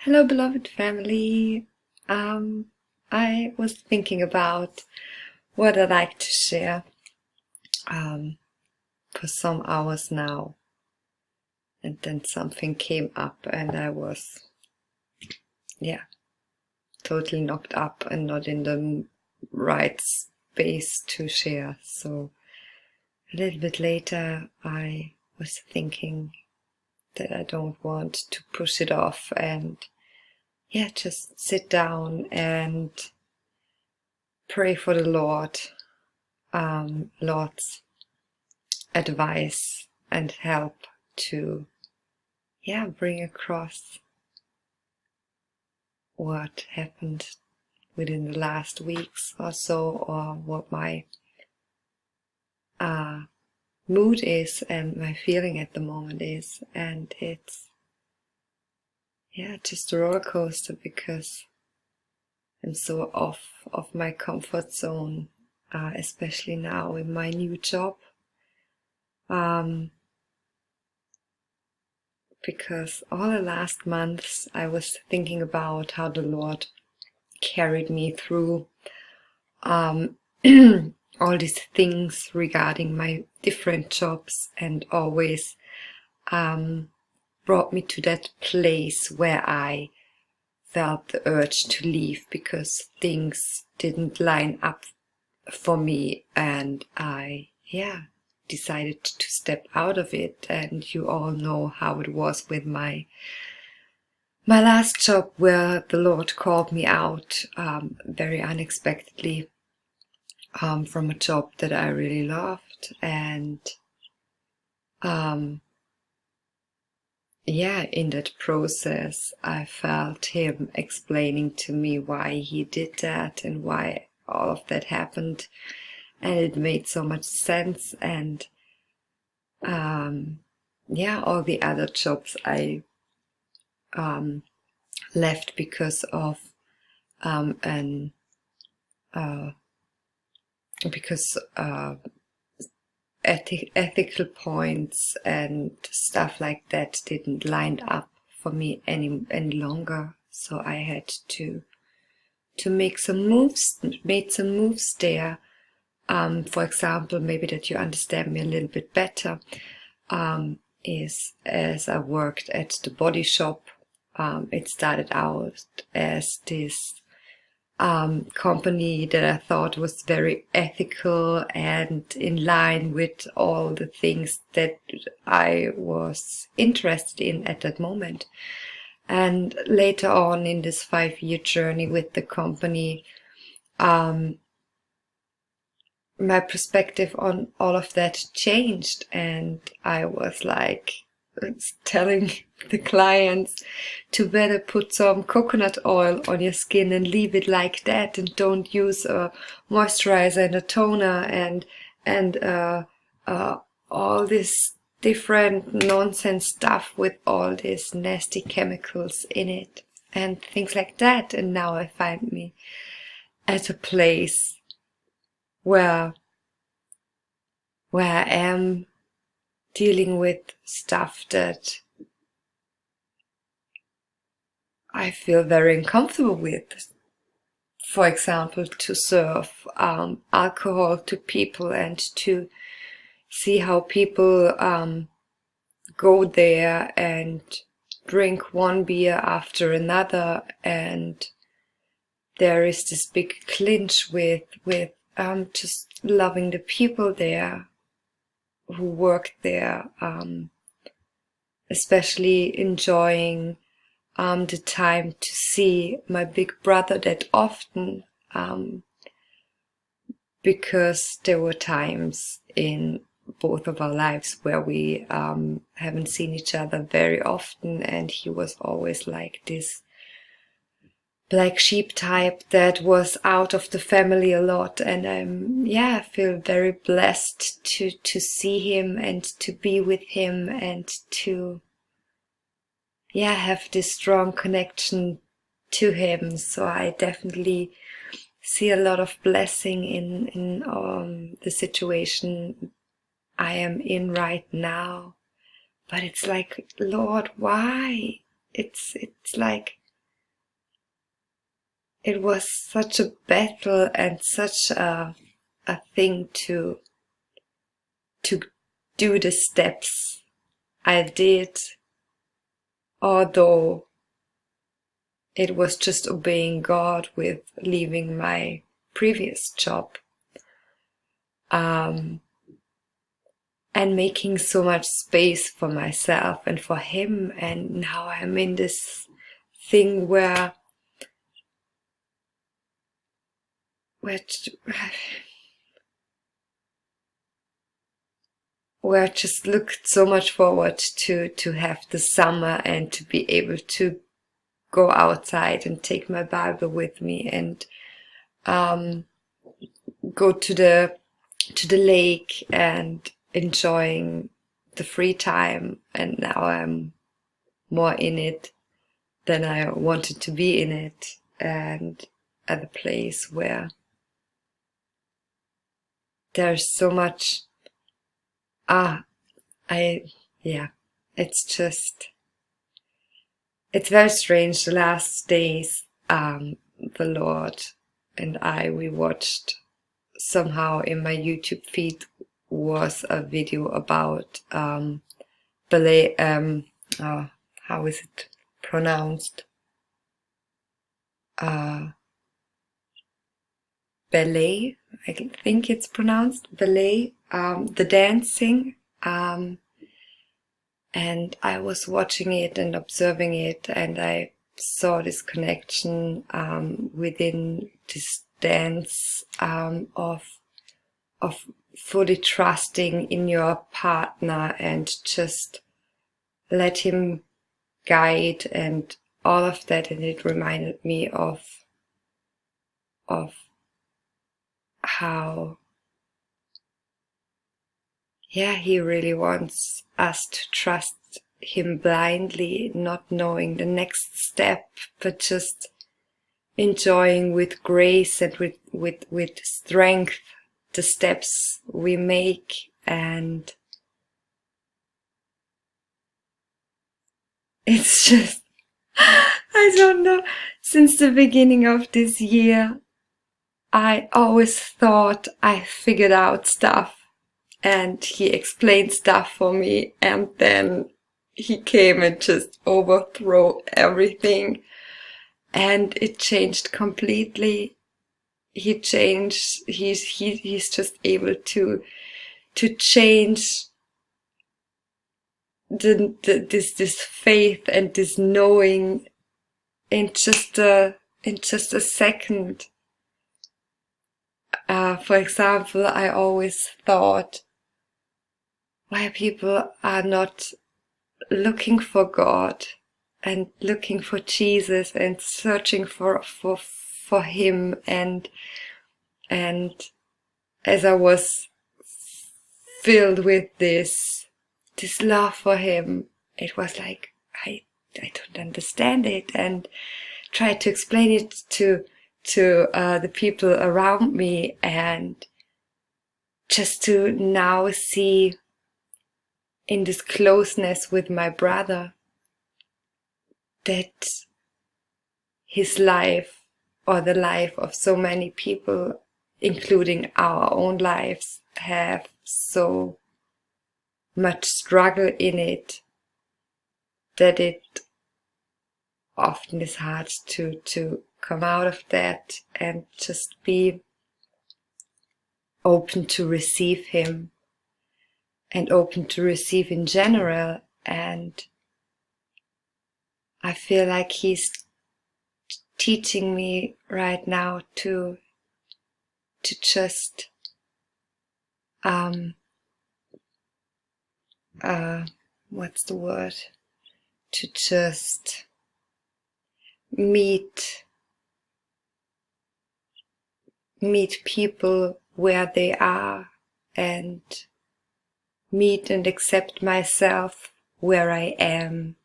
Hello, beloved family. I was thinking about what I'd like to share for some hours now, and then something came up, and I was, totally knocked up and not in the right space to share. So a little bit later, I was thinking that I don't want to push it off and just sit down and pray for the Lord's advice and help to bring across what happened within the last weeks or so, or what my mood is and my feeling at the moment is. And it's just a roller coaster because I'm so off of my comfort zone, especially now in my new job. Because all the last months I was thinking about how the Lord carried me through all these things regarding my different jobs, and always brought me to that place where I felt the urge to leave because things didn't line up for me, and I decided to step out of it. And you all know how it was with my last job, where the Lord called me out very unexpectedly from a job that I really loved. And in that process I felt him explaining to me why he did that and why all of that happened, and it made so much sense. And all the other jobs I left because of ethical points and stuff like that didn't line up for me any longer. So I had to make some moves, made some moves there. For example, maybe that you understand me a little bit better, is as I worked at the body shop. It started out as this company that I thought was very ethical and in line with all the things that I was interested in at that moment. And later on in this 5-year journey with the company, my perspective on all of that changed, and I was like telling the clients to better put some coconut oil on your skin and leave it like that, and don't use a moisturizer and a toner and all this different nonsense stuff with all these nasty chemicals in it and things like that. And now I find me at a place where I am dealing with stuff that I feel very uncomfortable with. For example, to serve alcohol to people and to see how people go there and drink one beer after another, and there is this big clinch with just loving the people there who work there, especially enjoying the time to see my big brother that often, because there were times in both of our lives where we haven't seen each other very often, and he was always like this black sheep type that was out of the family a lot. And I feel very blessed to see him and to be with him and to have this strong connection to him. So I definitely see a lot of blessing in the situation I am in right now. But it's like, Lord, why? It's like it was such a battle and such a thing to do the steps I did, although it was just obeying God with leaving my previous job, and making so much space for myself and for him. And now I'm in this thing where I just looked so much forward to have the summer and to be able to go outside and take my Bible with me and go to the lake and enjoying the free time. And now I'm more in it than I wanted to be in it, and at a place where there's so much it's very strange. The last days, the Lord and we watched, somehow in my YouTube feed was a video about ballet, how is it pronounced? Ballet, I think it's pronounced ballet, the dancing, and I was watching it and observing it, and I saw this connection within this dance of fully trusting in your partner and just let him guide and all of that. And it reminded me of how he really wants us to trust him blindly, not knowing the next step, but just enjoying with grace and with strength the steps we make. And it's just, I don't know, since the beginning of this year, I always thought I figured out stuff and he explained stuff for me, and then he came and just overthrew everything, and it changed completely. He changed. He's just able to change this faith and this knowing in just a second. For example, I always thought why people are not looking for God and looking for Jesus and searching for him, and as I was filled with this love for him, it was like I don't understand it, and tried to explain it to the people around me, and just to now see in this closeness with my brother that his life, or the life of so many people, including our own lives, have so much struggle in it that it often is hard to come out of that and just be open to receive him and open to receive in general. And I feel like he's teaching me right now to just what's the word? To just meet people where they are, and meet and accept myself where I am,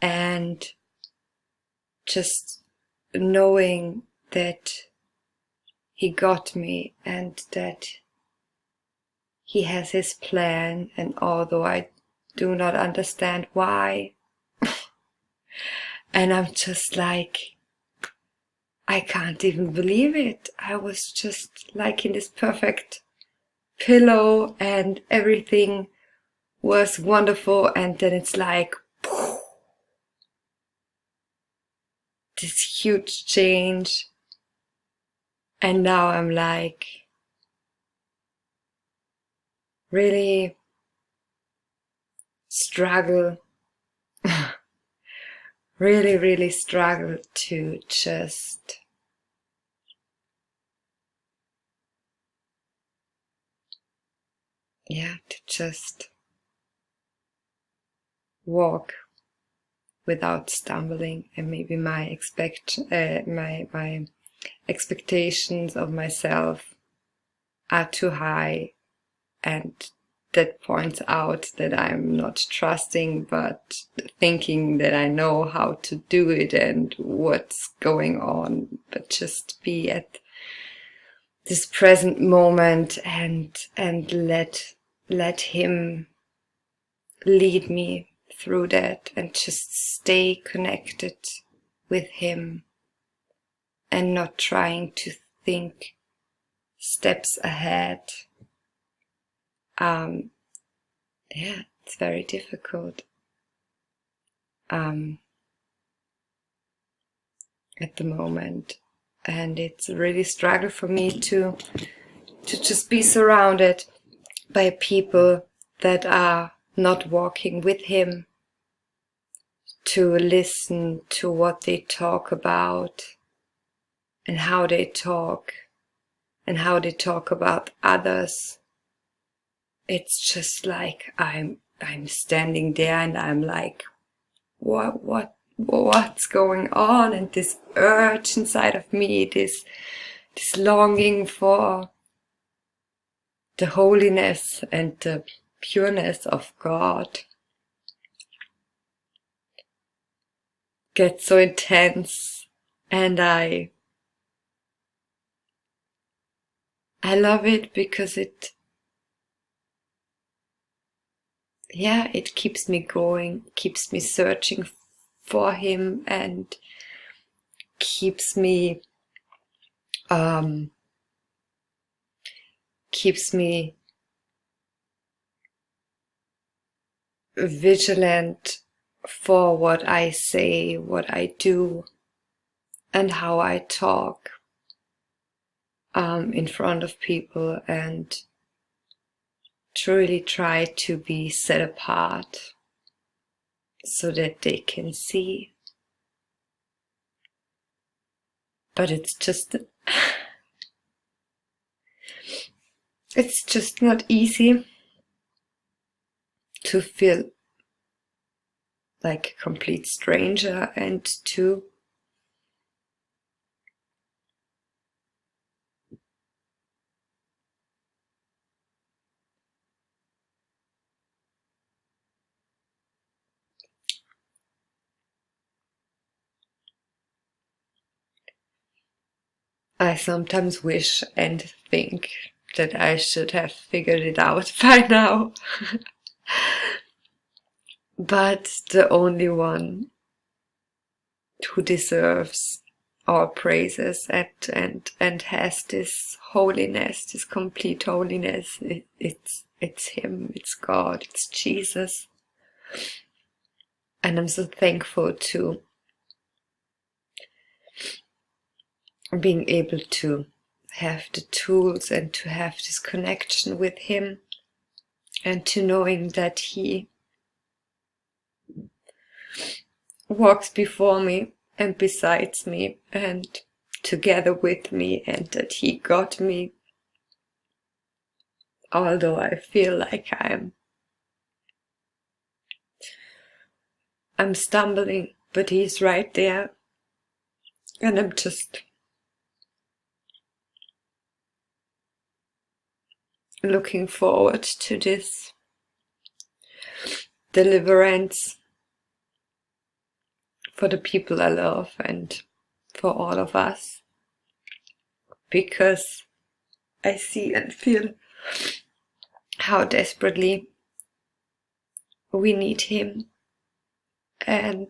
and just knowing that he got me and that he has his plan. And although I do not understand why, and I'm just like, I can't even believe it. I was just like in this perfect pillow and everything was wonderful, and then it's like poof, this huge change, and now I'm like really struggle really struggle to just walk without stumbling, and maybe my my expectations of myself are too high, and that points out that I'm not trusting but thinking that I know how to do it and what's going on, but just be at this present moment and let him lead me through that, and just stay connected with him and not trying to think steps ahead. It's very difficult at the moment, and it's a really struggle for me to just be surrounded by people that are not walking with him, to listen to what they talk about and how they talk about others. It's just like I'm standing there and I'm like, what's going on? And this urge inside of me, this longing for the holiness and the pureness of God gets so intense, and I love it because it keeps me going, keeps me searching for him, and keeps me vigilant for what I say, what I do, and how I talk in front of people, and truly try to be set apart so that they can see. But it's just not easy to feel like a complete stranger and to I sometimes wish and think that I should have figured it out by now. But the only one who deserves our praises and has this holiness, this complete holiness, it's him, it's God, it's Jesus. And I'm so thankful to being able to have the tools and to have this connection with him, and to knowing that he walks before me and besides me and together with me, and that he got me, although I feel like I'm stumbling, but he's right there, and I'm just looking forward to this deliverance for the people I love and for all of us, because I see and feel how desperately we need him, and